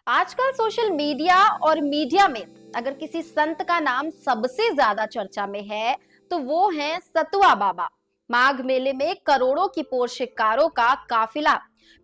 आजकल social media और media में अगर किसी संत का नाम सबसे ज्यादा चर्चा में है तो वो है सतुआ बाबा। माघ मेले में करोड़ों की पोशिकारों का काफिला,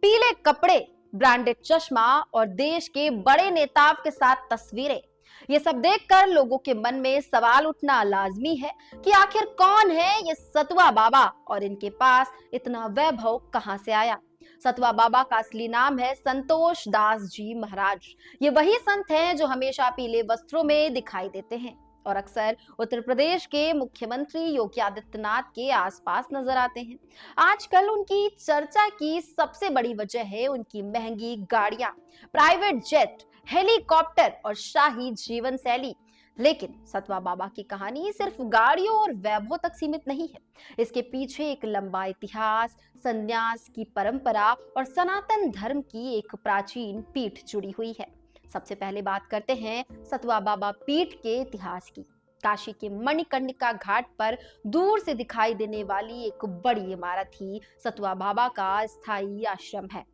पीले कपड़े, ब्रांडेड चश्मा और देश के बड़े नेताओं के साथ तस्वीरें। ये सब देखकर लोगों के मन में सवाल उठना लाजमी है कि आखिर कौन है ये सतुआ बाबा और इनके पास इतना वैभव कहां से आया। सतवा बाबा का असली नाम है संतोष दास जी महाराज। ये वही संत हैं जो हमेशा पीले वस्त्रों में दिखाई देते हैं और अक्सर उत्तर प्रदेश के मुख्यमंत्री योगी आदित्यनाथ के आसपास नजर आते हैं। आजकल उनकी चर्चा की सबसे बड़ी वजह है उनकी महंगी गाड़ियां, प्राइवेट जेट, हेलीकॉप्टर और शाही जीवन शैली। लेकिन सतवा बाबा की कहानी सिर्फ गाड़ियों और वैभव तक सीमित नहीं है। इसके पीछे एक लंबा इतिहास, संन्यास की परंपरा और सनातन धर्म की एक प्राचीन पीठ जुड़ी हुई है। सबसे पहले बात करते हैं सतवा बाबा पीठ के इतिहास की। काशी के मणिकर्णिका घाट पर दूर से दिखाई देने वाली एक बड़ी इमारत ही सतवा बाबा का स्थायी आश्रम है।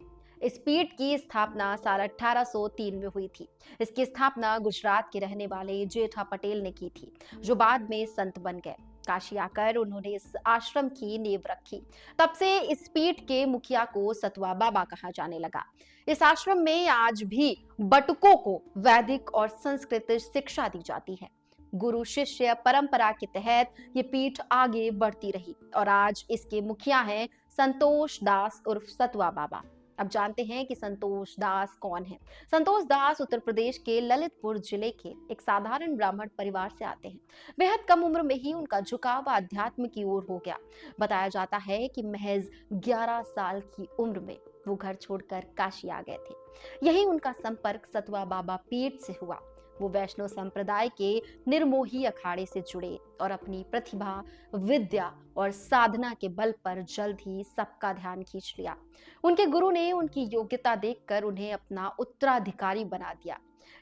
इस पीठ की स्थापना साल 1803 में हुई थी। इसकी स्थापना गुजरात के रहने वाले जेठा पटेल ने की थी, जो बाद में संत बन गए। काशी आकर उन्होंने इस आश्रम की नींव रखी। तब से इस पीठ के मुखिया को सतवा बाबा कहा जाने लगा। इस आश्रम में आज भी बटुकों को वैदिक और संस्कृत शिक्षा दी जाती है। गुरु शिष्य परंपरा के तहत ये पीठ आगे बढ़ती रही और आज इसके मुखिया हैं संतोष दास उर्फ सतवा बाबा। अब जानते हैं कि संतोष दास कौन है। संतोष दास उत्तर प्रदेश के ललितपुर जिले के एक साधारण ब्राह्मण परिवार से आते हैं। बेहद कम उम्र में ही उनका झुकाव आध्यात्म की ओर हो गया। बताया जाता है कि महज 11 साल की उम्र में वो घर छोड़कर काशी आ गए थे। यही उनका संपर्क सतवा बाबा पीठ से हुआ। वो वैष्णव संप्रदाय के निर्मोही अखाड़े से जुड़े और अपनी प्रतिभा, विद्या और साधना के बल पर जल्द ही सबका ध्यान खींच लिया। उनके गुरु ने उनकी योग्यता देखकर उन्हें अपना उत्तराधिकारी बना दिया।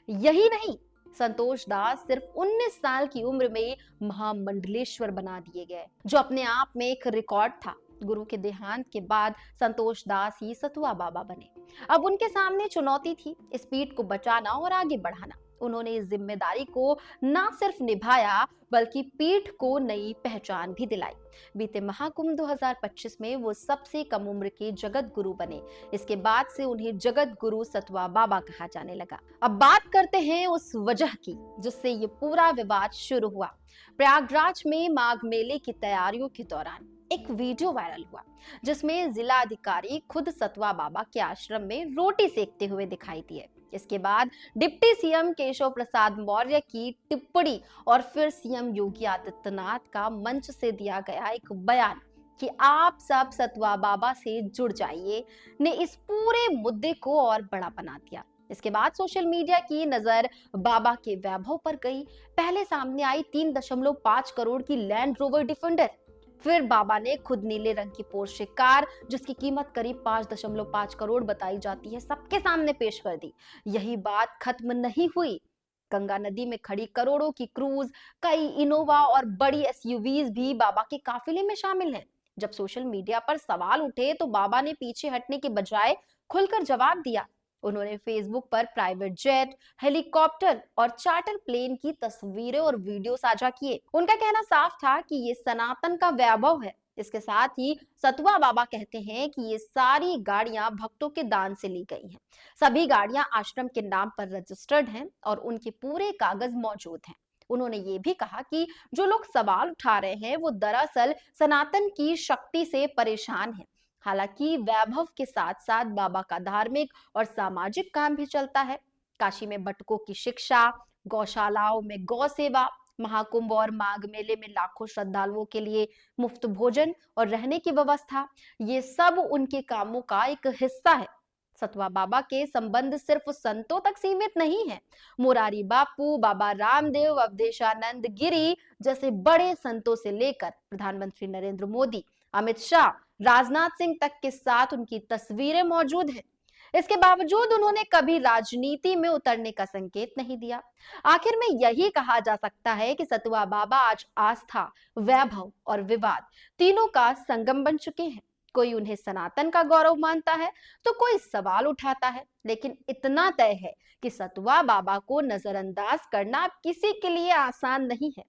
यही नहीं, संतोष दास सिर्फ 19 साल की उम्र में महामंडलेश्वर बना दिए गए, जो अपने आप में एक रिकॉर्ड था। गुरु के देहांत के बाद संतोष दास ही सतुआ बाबा बने। अब उनके सामने चुनौती थी इस पीठ को बचाना और आगे बढ़ाना। उन्होंने इस जिम्मेदारी को न सिर्फ निभाया बल्कि पीठ को नई पहचान भी दिलाई। बीते महाकुंभ 2025 में वो सबसे कम उम्र के जगत गुरु बने। इसके बाद से उन्हें जगत गुरु सतवा बाबा कहा जाने लगा। अब बात करते हैं उस वजह की जिससे ये पूरा विवाद शुरू हुआ। प्रयागराज में माघ मेले की तैयारियों के दौरान एक वीडियो वायरल हुआ जिसमें जिला अधिकारी खुद सतवा बाबा के आश्रम में रोटी सेकते हुए दिखाई दिए। इसके बाद डिप्टी सीएम केशव प्रसाद मौर्य की टिप्पणी और फिर सीएम योगी आदित्यनाथ का मंच से दिया गया एक बयान कि आप सब सतवा बाबा से जुड़ जाइए ने इस पूरे मुद्दे को और बड़ा बना दिया। इसके बाद सोशल मीडिया की नजर बाबा के वैभव पर गई। पहले सामने आई 3.5 करोड़ की लैंड रोवर डिफेंडर। फिर बाबा ने खुद नीले रंग की पोर्शे कार, जिसकी कीमत करीब 5.5 करोड़ बताई जाती है, सबके सामने पेश कर दी। यही बात खत्म नहीं हुई। गंगा नदी में खड़ी करोड़ों की क्रूज, कई इनोवा और बड़ी एसयूवीज भी बाबा के काफिले में शामिल हैं। जब सोशल मीडिया पर सवाल उठे तो बाबा ने पीछे हटने के बजाय खुलकर जवाब दिया। उन्होंने फेसबुक पर प्राइवेट जेट, हेलीकॉप्टर और चार्टर प्लेन की तस्वीरें और वीडियो साझा किए। उनका कहना साफ था कि ये सनातन का वैभव है। इसके साथ ही सतवा बाबा कहते हैं कि ये सारी गाड़ियां भक्तों के दान से ली गई हैं। सभी गाड़ियां आश्रम के नाम पर रजिस्टर्ड हैं और उनके पूरे कागज मौजूद हैं। उन्होंने ये भी कहा कि जो लोग सवाल उठा रहे हैं वो दरअसल सनातन की शक्ति से परेशान हैं। हालांकि वैभव के साथ साथ बाबा का धार्मिक और सामाजिक काम भी चलता है। काशी में बटुकों की शिक्षा, गौशालाओं में गौ सेवा, महाकुंभ और माघ मेले में लाखों श्रद्धालुओं के लिए मुफ्त भोजन और रहने की व्यवस्था, ये सब उनके कामों का एक हिस्सा है। सतवा बाबा के संबंध सिर्फ संतों तक सीमित नहीं है। मुरारी बापू, बाबा रामदेव, अवधेशानंद गिरी जैसे बड़े संतों से लेकर प्रधानमंत्री नरेंद्र मोदी, अमित शाह, राजनाथ सिंह तक के साथ उनकी तस्वीरें मौजूद हैं। इसके बावजूद उन्होंने कभी राजनीति में उतरने का संकेत नहीं दिया। आखिर में यही कहा जा सकता है कि सतवा बाबा आज आस्था, वैभव और विवाद तीनों का संगम बन चुके हैं। कोई उन्हें सनातन का गौरव मानता है तो कोई सवाल उठाता है, लेकिन इतना तय है कि सतुआ बाबा को नजरअंदाज करना अब किसी के लिए आसान नहीं है।